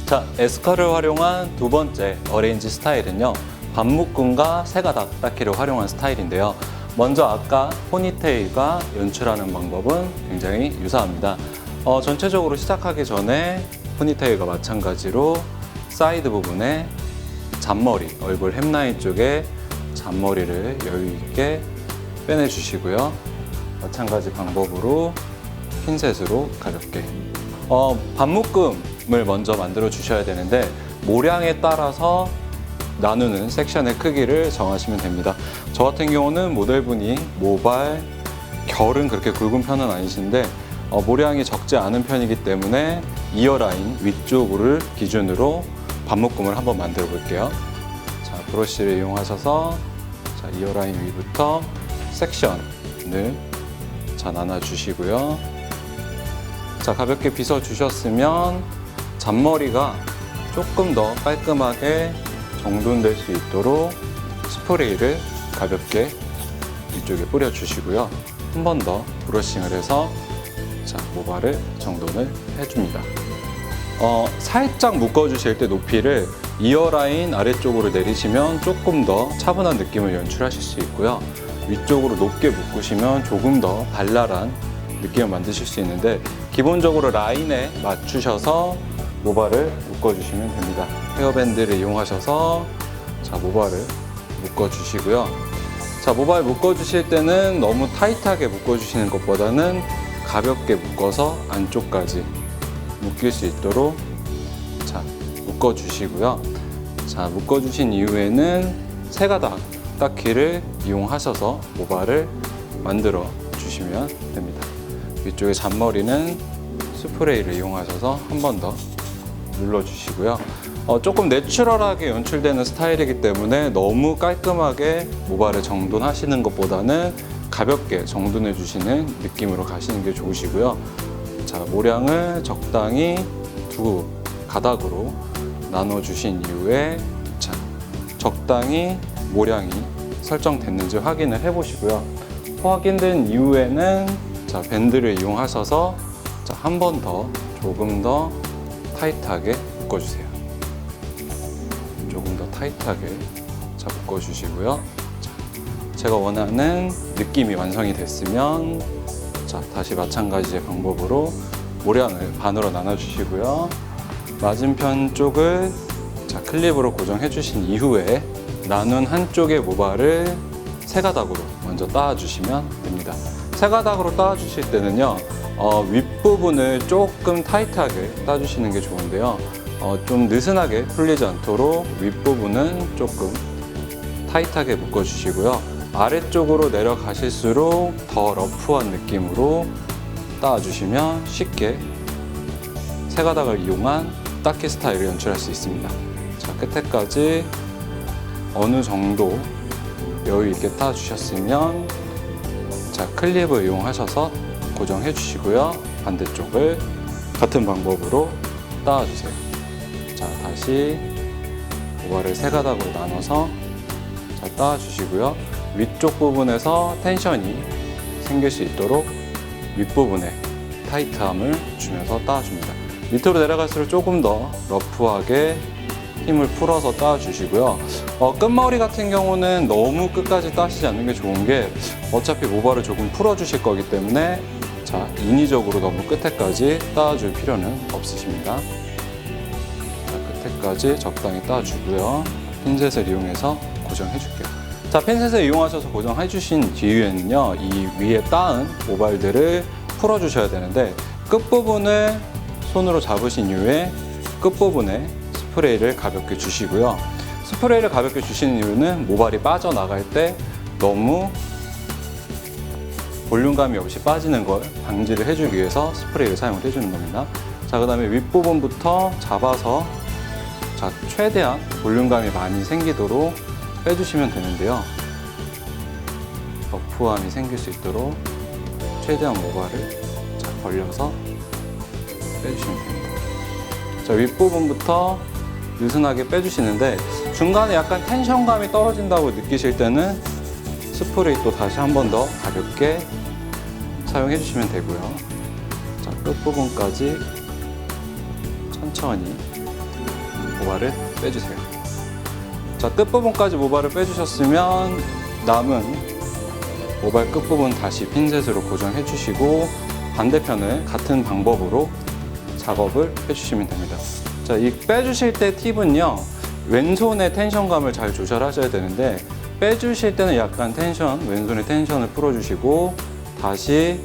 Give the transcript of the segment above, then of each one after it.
자, 에스컬을 활용한 두 번째 어레인지 스타일은요, 반묶음과 세가닥 닦기를 활용한 스타일인데요. 먼저 아까 포니테일과 연출하는 방법은 굉장히 유사합니다. 전체적으로 시작하기 전에 포니테일과 마찬가지로 사이드 부분에 잔머리, 얼굴 햄라인 쪽에 잔머리를 여유 있게 빼내주시고요. 마찬가지 방법으로 핀셋으로 가볍게. 반묶음을 먼저 만들어 주셔야 되는데 모량에 따라서 나누는 섹션의 크기를 정하시면 됩니다. 저 같은 경우는 모델분이 모발, 결은 그렇게 굵은 편은 아니신데 모량이 적지 않은 편이기 때문에 이어라인 위쪽을 기준으로 반묶음을 한번 만들어 볼게요. 자, 브러쉬를 이용하셔서 자, 이어라인 위부터 섹션을 자, 나눠 주시고요. 자, 가볍게 빗어 주셨으면 잔머리가 조금 더 깔끔하게 정돈될 수 있도록 스프레이를 가볍게 이쪽에 뿌려 주시고요. 한 번 더 브러싱을 해서 자, 모발을 정돈을 해줍니다. 살짝 묶어주실 때 높이를 이어라인 아래쪽으로 내리시면 조금 더 차분한 느낌을 연출하실 수 있고요. 위쪽으로 높게 묶으시면 조금 더 발랄한 느낌을 만드실 수 있는데 기본적으로 라인에 맞추셔서 모발을 묶어주시면 됩니다. 헤어밴드를 이용하셔서 자, 모발을 묶어주시고요. 자, 모발 묶어주실 때는 너무 타이트하게 묶어주시는 것보다는 가볍게 묶어서 안쪽까지 묶일 수 있도록 자, 묶어주시고요. 자, 묶어주신 이후에는 세가닥 닦기를 이용하셔서 모발을 만들어 주시면 됩니다. 위쪽에 잔머리는 스프레이를 이용하셔서 한 번 더 눌러주시고요. 조금 내추럴하게 연출되는 스타일이기 때문에 너무 깔끔하게 모발을 정돈하시는 것보다는 가볍게 정돈해 주시는 느낌으로 가시는 게 좋으시고요. 자, 모량을 적당히 두 가닥으로 나눠 주신 이후에 자, 적당히 모량이 설정됐는지 확인을 해 보시고요. 확인된 이후에는 자, 밴드를 이용하셔서 한 번 더 조금 더 타이트하게 묶어주세요. 조금 더 타이트하게 자, 묶어주시고요. 자, 제가 원하는 느낌이 완성이 됐으면 자, 다시 마찬가지의 방법으로 모량을 반으로 나눠주시고요. 맞은편 쪽을 자, 클립으로 고정해 주신 이후에 나눈 한쪽의 모발을 세가닥으로 먼저 따주시면 됩니다. 세가닥으로 따주실 때는요, 윗부분을 조금 타이트하게 따주시는 게 좋은데요. 좀 느슨하게 풀리지 않도록 윗부분은 조금 타이트하게 묶어주시고요. 아래쪽으로 내려가실수록 더 러프한 느낌으로 따주시면 쉽게 세가닥을 이용한 닦기 스타일을 연출할 수 있습니다. 자, 끝에까지 어느 정도 여유 있게 따주셨으면 자, 클립을 이용하셔서 고정해 주시고요. 반대쪽을 같은 방법으로 따주세요. 자, 다시 모발을 세 가닥으로 나눠서 자, 따주시고요. 위쪽 부분에서 텐션이 생길 수 있도록 윗부분에 타이트함을 주면서 따줍니다. 밑으로 내려갈수록 조금 더 러프하게 힘을 풀어서 따주시고요. 끝머리 같은 경우는 너무 끝까지 따시지 않는 게 좋은 게 어차피 모발을 조금 풀어주실 거기 때문에 자, 인위적으로 너무 끝에까지 따줄 필요는 없으십니다. 자, 끝에까지 적당히 따주고요. 핀셋을 이용해서 고정해 줄게요. 자, 핀셋을 이용하셔서 고정해 주신 뒤에는요, 이 위에 따은 모발들을 풀어주셔야 되는데 끝부분을 손으로 잡으신 이후에 끝부분에 스프레이를 가볍게 주시고요. 스프레이를 가볍게 주시는 이유는 모발이 빠져나갈 때 너무 볼륨감이 없이 빠지는 걸 방지를 해주기 위해서 스프레이를 사용을 해주는 겁니다. 자, 그 다음에 윗부분부터 잡아서 자, 최대한 볼륨감이 많이 생기도록 빼주시면 되는데요. 러프함이 생길 수 있도록 최대한 모발을 자, 벌려서 빼주시면 됩니다. 자, 윗부분부터 느슨하게 빼주시는데 중간에 약간 텐션감이 떨어진다고 느끼실 때는 스프레이 또 다시 한 번 더 가볍게 사용해 주시면 되고요. 자, 끝부분까지 천천히 모발을 빼주세요. 자, 끝부분까지 모발을 빼주셨으면 남은 모발 끝부분 다시 핀셋으로 고정해 주시고 반대편을 같은 방법으로 작업을 해주시면 됩니다. 자, 이 빼주실 때 팁은요, 왼손의 텐션감을 잘 조절하셔야 되는데 빼주실 때는 약간 왼손의 텐션을 풀어주시고 다시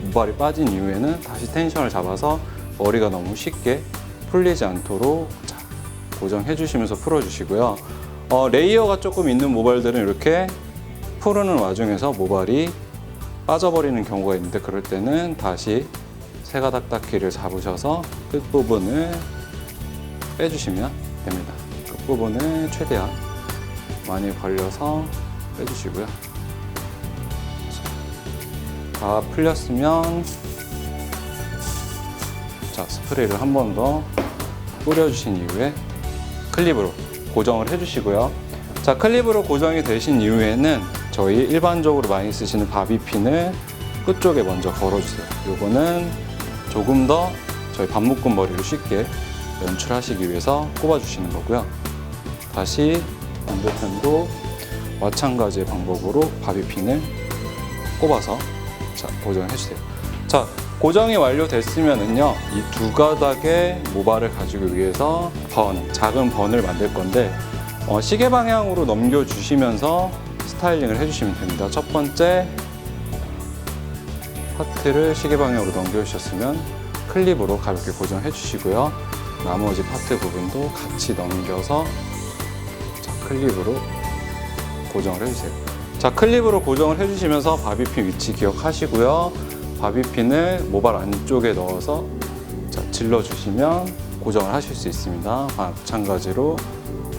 모발이 빠진 이후에는 다시 텐션을 잡아서 머리가 너무 쉽게 풀리지 않도록 고정해 주시면서 풀어주시고요. 레이어가 조금 있는 모발들은 이렇게 푸르는 와중에서 모발이 빠져버리는 경우가 있는데 그럴 때는 다시 세가닥 닦기를 잡으셔서 끝부분을 빼주시면 됩니다. 끝부분을 최대한 많이 벌려서 빼주시고요. 다 풀렸으면 자, 스프레이를 한 번 더 뿌려주신 이후에 클립으로 고정을 해주시고요. 자, 클립으로 고정이 되신 이후에는 저희 일반적으로 많이 쓰시는 바비핀을 끝쪽에 먼저 걸어주세요. 요거는 조금 더 저희 반묶음 머리를 쉽게 연출하시기 위해서 꼽아주시는 거고요. 다시 반대편도 마찬가지의 방법으로 바비핀을 꼽아서 자, 고정해주세요. 자, 고정이 완료됐으면은요, 이 두 가닥의 모발을 가지고 위해서 작은 번을 만들 건데 시계 방향으로 넘겨주시면서 스타일링을 해주시면 됩니다. 첫 번째 파트를 시계 방향으로 넘겨주셨으면 클립으로 가볍게 고정해 주시고요. 나머지 파트 부분도 같이 넘겨서 자, 클립으로 고정을 해주세요. 자, 클립으로 고정을 해주시면서 바비핀 위치 기억하시고요. 바비핀을 모발 안쪽에 넣어서 자, 질러주시면 고정을 하실 수 있습니다. 마찬가지로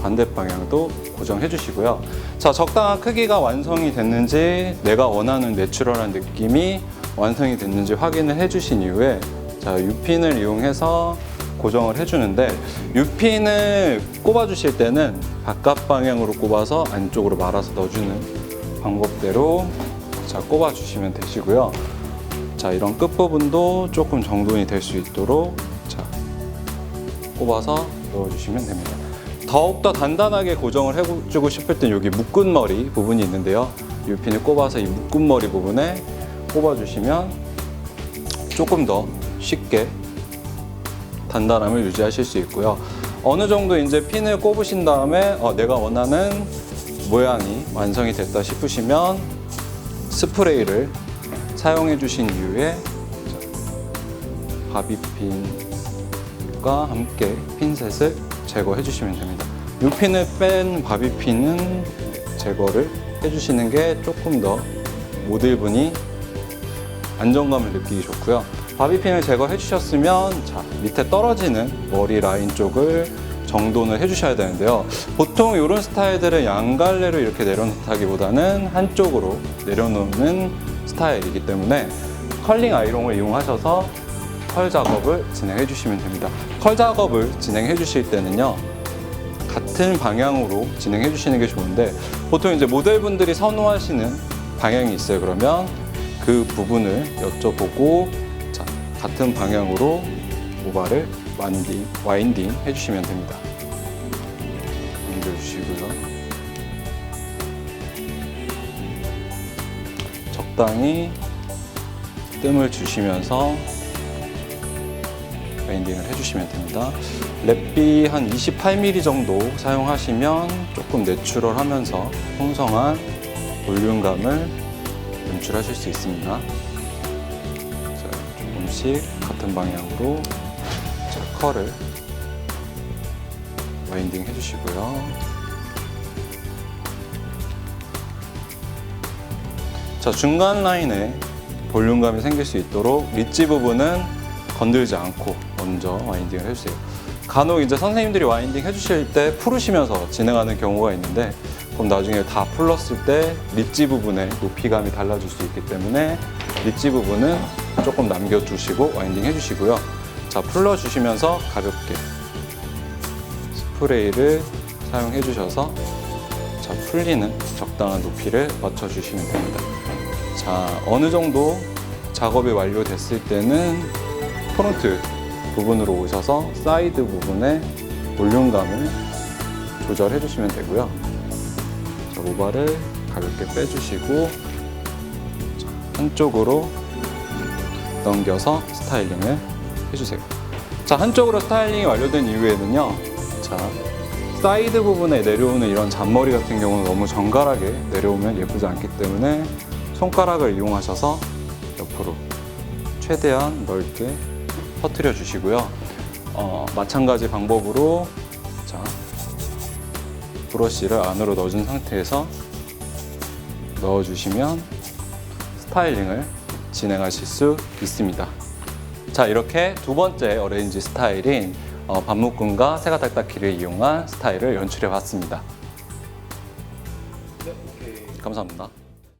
반대 방향도 고정해 주시고요. 자, 적당한 크기가 완성이 됐는지 내가 원하는 내추럴한 느낌이 완성이 됐는지 확인을 해 주신 이후에 자, U핀을 이용해서 고정을 해주는데 U핀을 꼽아 주실 때는 바깥 방향으로 꼽아서 안쪽으로 말아서 넣어주는 방법대로 자, 꼽아 주시면 되시고요. 자, 이런 끝부분도 조금 정돈이 될 수 있도록 자, 꼽아서 넣어주시면 됩니다. 더욱더 단단하게 고정을 해주고 싶을 땐 여기 묶은머리 부분이 있는데요. U핀을 꼽아서 이 묶은머리 부분에 꼽아주시면 조금 더 쉽게 단단함을 유지하실 수 있고요. 어느 정도 이제 핀을 꼽으신 다음에 내가 원하는 모양이 완성이 됐다 싶으시면 스프레이를 사용해 주신 이후에 바비핀과 함께 핀셋을 제거해 주시면 됩니다. 이 핀을 뺀 바비핀은 제거를 해주시는 게 조금 더 모델분이 안정감을 느끼기 좋고요. 바비핀을 제거해 주셨으면 자, 밑에 떨어지는 머리 라인 쪽을 정돈을 해주셔야 되는데요. 보통 이런 스타일들은 양갈래로 이렇게 내려놓다기보다는 한쪽으로 내려놓는 스타일이기 때문에 컬링 아이롱을 이용하셔서 컬 작업을 진행해 주시면 됩니다. 컬 작업을 진행해 주실 때는요, 같은 방향으로 진행해 주시는 게 좋은데 보통 이제 모델분들이 선호하시는 방향이 있어요. 그러면 그 부분을 여쭤보고 자, 같은 방향으로 모발을 와인딩 해주시면 됩니다. 넘겨주시고요. 적당히 뜸을 주시면서 와인딩을 해주시면 됩니다. 랩비 한 28mm 정도 사용하시면 조금 내추럴하면서 풍성한 볼륨감을 연출하실 수 있습니다. 자, 조금씩 같은 방향으로 자, 컬을 와인딩 해주시고요. 자, 중간 라인에 볼륨감이 생길 수 있도록 릿지 부분은 건들지 않고 먼저 와인딩을 해주세요. 간혹 이제 선생님들이 와인딩 해주실 때 풀으시면서 진행하는 경우가 있는데 그럼 나중에 다 풀렀을 때 릿지 부분의 높이감이 달라질 수 있기 때문에 릿지 부분은 조금 남겨두시고 와인딩 해주시고요. 자, 풀러주시면서 가볍게 스프레이를 사용해 주셔서 자, 풀리는 적당한 높이를 맞춰주시면 됩니다. 자, 어느 정도 작업이 완료됐을 때는 프론트 부분으로 오셔서 사이드 부분에 볼륨감을 조절해 주시면 되고요. 자, 모발을 가볍게 빼주시고 자, 한쪽으로 넘겨서 스타일링을 해주세요. 자, 한쪽으로 스타일링이 완료된 이후에는요. 자, 사이드 부분에 내려오는 이런 잔머리 같은 경우는 너무 정갈하게 내려오면 예쁘지 않기 때문에 손가락을 이용하셔서 옆으로 최대한 넓게 퍼뜨려 주시고요. 마찬가지 방법으로 자, 브러쉬를 안으로 넣어준 상태에서 넣어주시면 스타일링을 진행하실 수 있습니다. 자, 이렇게 두 번째 어레인지 스타일인 반묶음과 세가닥닥키를 이용한 스타일을 연출해 봤습니다. 네, 오케이. 감사합니다.